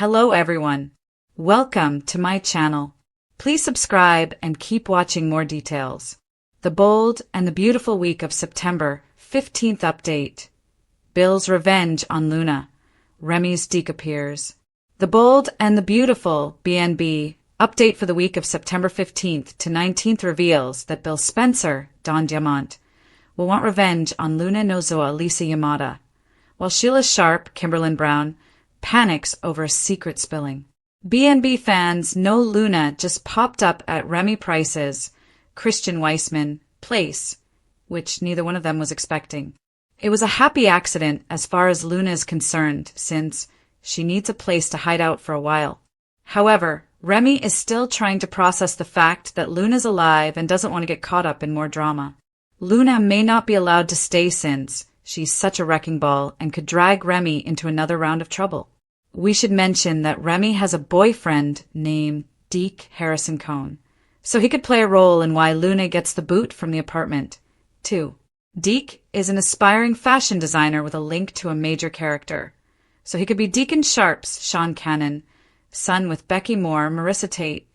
Hello everyone. Welcome to my channel. Please subscribe and keep watching more details. The bold and the beautiful week of September 15th update. Bill's revenge on Luna. Remy's Deke appears. The bold and the beautiful BNB update for the week of September 15th to 19th reveals that Bill Spencer, Don Diamant, will want revenge on Luna Nozoa Lisa Yamada, while Sheila Sharp, Kimberlyn Brown, panics over a secret spilling. BNB fans know Luna just popped up at Remy Price's Christian Weissman place, which neither one of them was expecting. It was a happy accident as far as Luna is concerned, since she needs a place to hide out for a while. However, Remy is still trying to process the fact that Luna's alive and doesn't want to get caught up in more drama. Luna may not be allowed to stay since she's such a wrecking ball and could drag Remy into another round of trouble. We should mention that Remy has a boyfriend named Deke Harrison Cohn, so he could play a role in why Luna gets the boot from the apartment, too. Deke is an aspiring fashion designer with a link to a major character, so he could be Deacon Sharp's Sean Cannon, son with Becky Moore, Marissa Tate,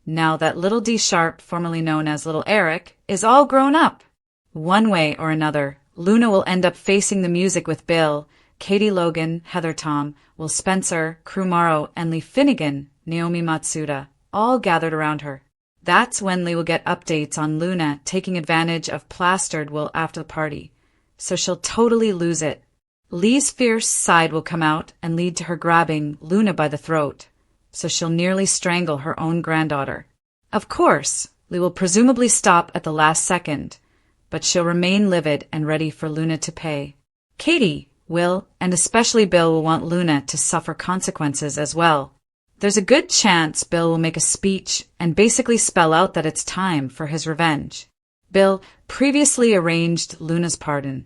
now that Little D Sharp, formerly known as Little Eric, is all grown up. One way or another, Luna will end up facing the music with Bill, Katie Logan, Heather Tom, Will Spencer, Crew Morrow, and Lee Finnegan, Naomi Matsuda, all gathered around her. That's when Lee will get updates on Luna taking advantage of plastered Will after the party, so she'll totally lose it. Lee's fierce side will come out and lead to her grabbing Luna by the throat, so she'll nearly strangle her own granddaughter. Of course, Lee will presumably stop at the last second, but she'll remain livid and ready for Luna to pay. Katie, Will, and especially Bill will want Luna to suffer consequences as well. There's a good chance Bill will make a speech and basically spell out that it's time for his revenge. Bill previously arranged Luna's pardon,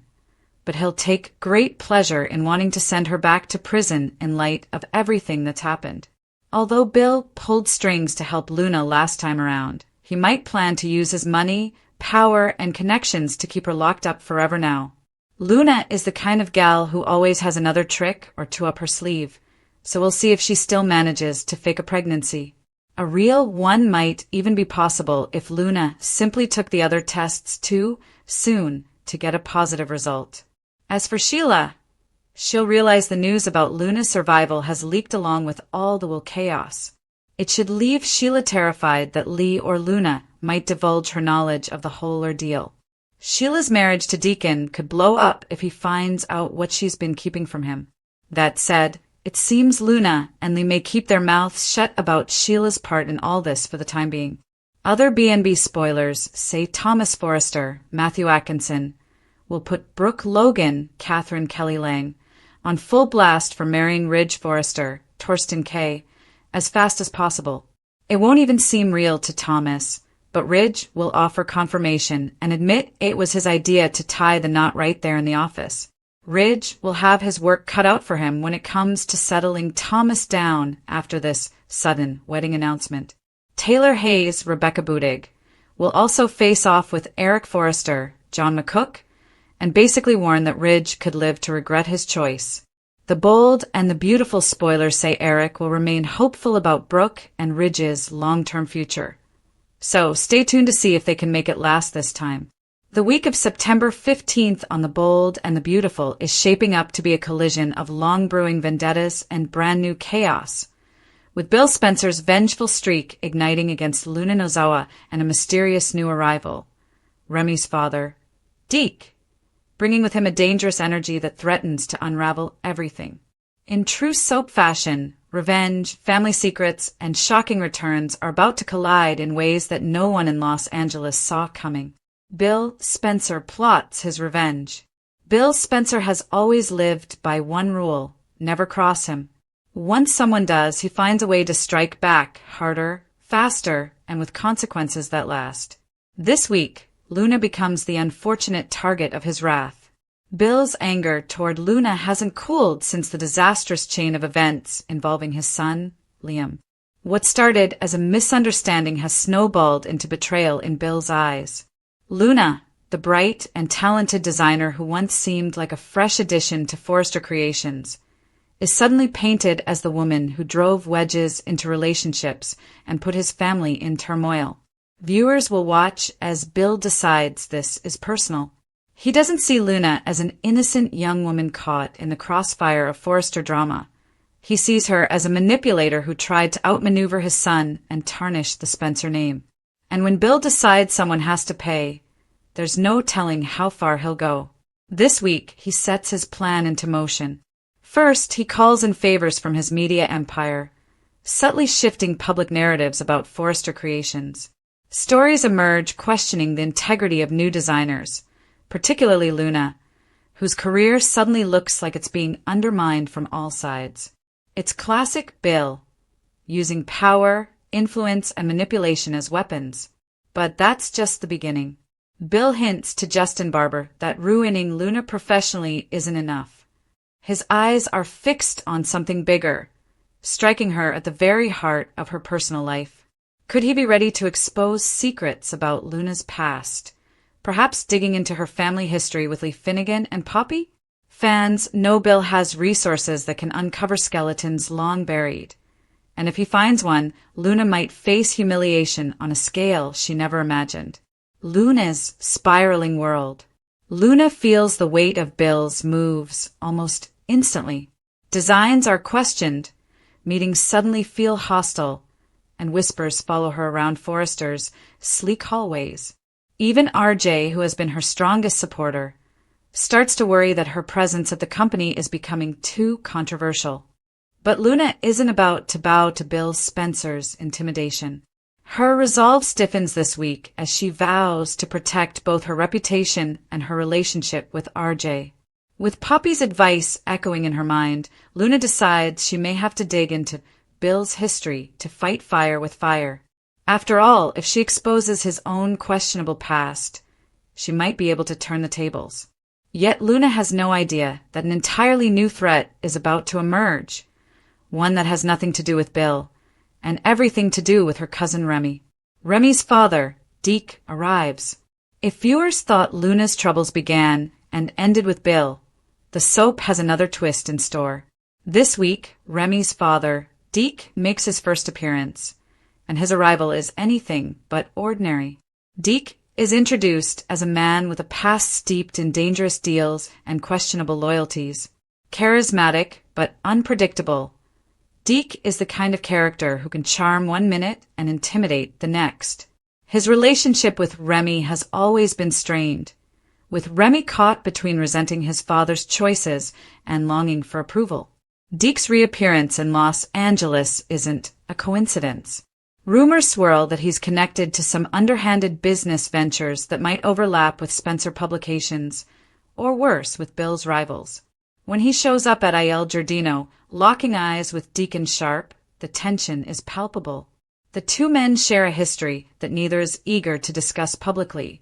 but he'll take great pleasure in wanting to send her back to prison in light of everything that's happened. Although Bill pulled strings to help Luna last time around, he might plan to use his money, power, and connections to keep her locked up forever now. Luna is the kind of gal who always has another trick or two up her sleeve, so we'll see if she still manages to fake a pregnancy. A real one might even be possible if Luna simply took the other tests too soon to get a positive result. As for Sheila, she'll realize the news about Luna's survival has leaked along with all the Will chaos. It should leave Sheila terrified that Lee or Luna might divulge her knowledge of the whole ordeal. Sheila's marriage to Deacon could blow up if he finds out what she's been keeping from him. That said, it seems Luna and Lee may keep their mouths shut about Sheila's part in all this for the time being. Other BNB spoilers say Thomas Forrester, Matthew Atkinson, will put Brooke Logan, Catherine Kelly Lang, on full blast for marrying Ridge Forrester, Torsten Kay, as fast as possible. It won't even seem real to Thomas, but Ridge will offer confirmation and admit it was his idea to tie the knot right there in the office. Ridge will have his work cut out for him when it comes to settling Thomas down after this sudden wedding announcement. Taylor Hayes, Rebecca Budig, will also face off with Eric Forrester, John McCook, and basically warn that Ridge could live to regret his choice. The bold and the beautiful spoilers say Eric will remain hopeful about Brooke and Ridge's long-term future. So stay tuned to see if they can make it last this time. The week of September 15th on The Bold and the Beautiful is shaping up to be a collision of long-brewing vendettas and brand-new chaos, with Bill Spencer's vengeful streak igniting against Luna Nozoa and a mysterious new arrival, Remy's father, Deke, bringing with him a dangerous energy that threatens to unravel everything. In true soap fashion, revenge, family secrets, and shocking returns are about to collide in ways that no one in Los Angeles saw coming. Bill Spencer plots his revenge. Bill Spencer has always lived by one rule: never cross him. Once someone does, he finds a way to strike back harder, faster, and with consequences that last. This week, Luna becomes the unfortunate target of his wrath. Bill's anger toward Luna hasn't cooled since the disastrous chain of events involving his son, Liam. What started as a misunderstanding has snowballed into betrayal in Bill's eyes. Luna, the bright and talented designer who once seemed like a fresh addition to Forrester Creations, is suddenly painted as the woman who drove wedges into relationships and put his family in turmoil. Viewers will watch as Bill decides this is personal. He doesn't see Luna as an innocent young woman caught in the crossfire of Forrester drama. He sees her as a manipulator who tried to outmaneuver his son and tarnish the Spencer name. And when Bill decides someone has to pay, there's no telling how far he'll go. This week, he sets his plan into motion. First, he calls in favors from his media empire, subtly shifting public narratives about Forrester creations. Stories emerge questioning the integrity of new designers, particularly Luna, whose career suddenly looks like it's being undermined from all sides. It's classic Bill, using power, influence, and manipulation as weapons. But that's just the beginning. Bill hints to Justin Barber that ruining Luna professionally isn't enough. His eyes are fixed on something bigger, striking her at the very heart of her personal life. Could he be ready to expose secrets about Luna's past, perhaps digging into her family history with Lee Finnegan and Poppy? Fans know Bill has resources that can uncover skeletons long buried. And if he finds one, Luna might face humiliation on a scale she never imagined. Luna's spiraling world. Luna feels the weight of Bill's moves almost instantly. Designs are questioned, meetings suddenly feel hostile, and whispers follow her around Forrester's sleek hallways. Even RJ, who has been her strongest supporter, starts to worry that her presence at the company is becoming too controversial. But Luna isn't about to bow to Bill Spencer's intimidation. Her resolve stiffens this week as she vows to protect both her reputation and her relationship with RJ. With Poppy's advice echoing in her mind, Luna decides she may have to dig into Bill's history to fight fire with fire. After all, if she exposes his own questionable past, she might be able to turn the tables. Yet Luna has no idea that an entirely new threat is about to emerge, one that has nothing to do with Bill, and everything to do with her cousin Remy. Remy's father, Deke, arrives. If viewers thought Luna's troubles began and ended with Bill, the soap has another twist in store. This week, Remy's father, Deke, makes his first appearance, and his arrival is anything but ordinary. Deke is introduced as a man with a past steeped in dangerous deals and questionable loyalties. Charismatic, but unpredictable, Deke is the kind of character who can charm one minute and intimidate the next. His relationship with Remy has always been strained, with Remy caught between resenting his father's choices and longing for approval. Deke's reappearance in Los Angeles isn't a coincidence. Rumors swirl that he's connected to some underhanded business ventures that might overlap with Spencer Publications, or worse, with Bill's rivals. When he shows up at Il Giardino, locking eyes with Deacon Sharp, the tension is palpable. The two men share a history that neither is eager to discuss publicly,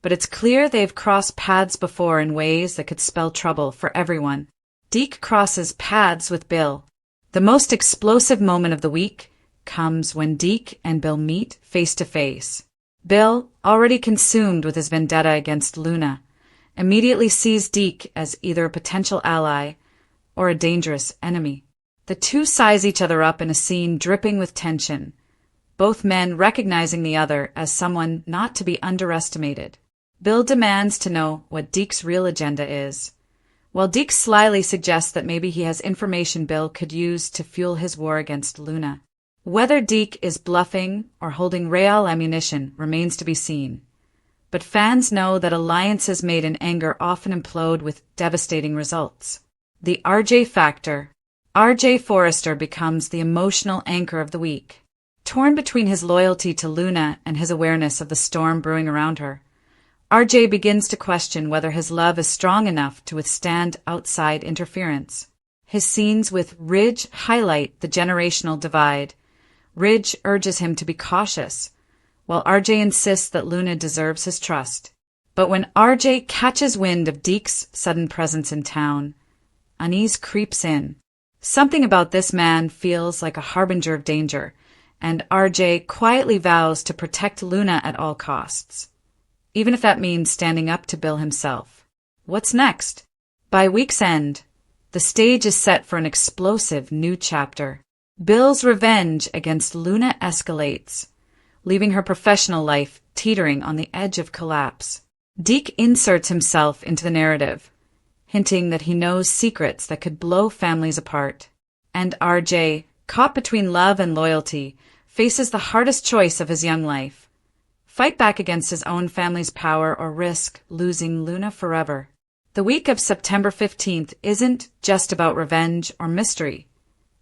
but it's clear they've crossed paths before in ways that could spell trouble for everyone. Deke crosses paths with Bill. The most explosive moment of the week comes when Deke and Bill meet face to face. Bill, already consumed with his vendetta against Luna, immediately sees Deke as either a potential ally or a dangerous enemy. The two size each other up in a scene dripping with tension, both men recognizing the other as someone not to be underestimated. Bill demands to know what Deke's real agenda is, while Deke slyly suggests that maybe he has information Bill could use to fuel his war against Luna. Whether Deke is bluffing or holding real ammunition remains to be seen, but fans know that alliances made in anger often implode with devastating results. The RJ factor. RJ Forrester becomes the emotional anchor of the week. Torn between his loyalty to Luna and his awareness of the storm brewing around her, RJ begins to question whether his love is strong enough to withstand outside interference. His scenes with Ridge highlight the generational divide. Ridge urges him to be cautious, while RJ insists that Luna deserves his trust. But when RJ catches wind of Deke's sudden presence in town, unease creeps in. Something about this man feels like a harbinger of danger, and RJ quietly vows to protect Luna at all costs, even if that means standing up to Bill himself. What's next? By week's end, The stage is set for an explosive new chapter. Bill's revenge against Luna escalates, leaving her professional life teetering on the edge of collapse. Deke inserts himself into the narrative, hinting that he knows secrets that could blow families apart. And RJ, caught between love and loyalty, faces the hardest choice of his young life. Fight back against his own family's power or risk losing Luna forever. The week of September 15th isn't just about revenge or mystery.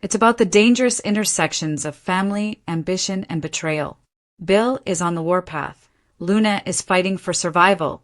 It's about the dangerous intersections of family, ambition, and betrayal. Bill is on the warpath. Luna is fighting for survival,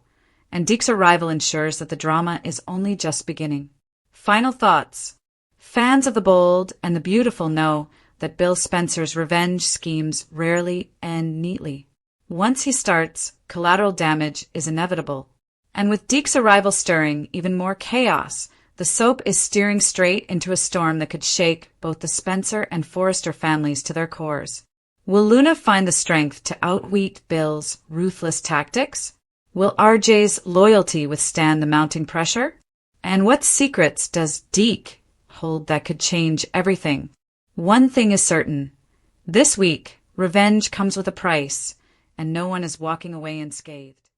and Deke's arrival ensures that the drama is only just beginning. Final thoughts. Fans of the bold and the beautiful know that Bill Spencer's revenge schemes rarely end neatly. Once he starts, collateral damage is inevitable. And with Deke's arrival stirring even more chaos, the soap is steering straight into a storm that could shake both the Spencer and Forrester families to their cores. Will Luna find the strength to outwit Bill's ruthless tactics? Will RJ's loyalty withstand the mounting pressure? And what secrets does Deke hold that could change everything? One thing is certain. This week, revenge comes with a price, and no one is walking away unscathed.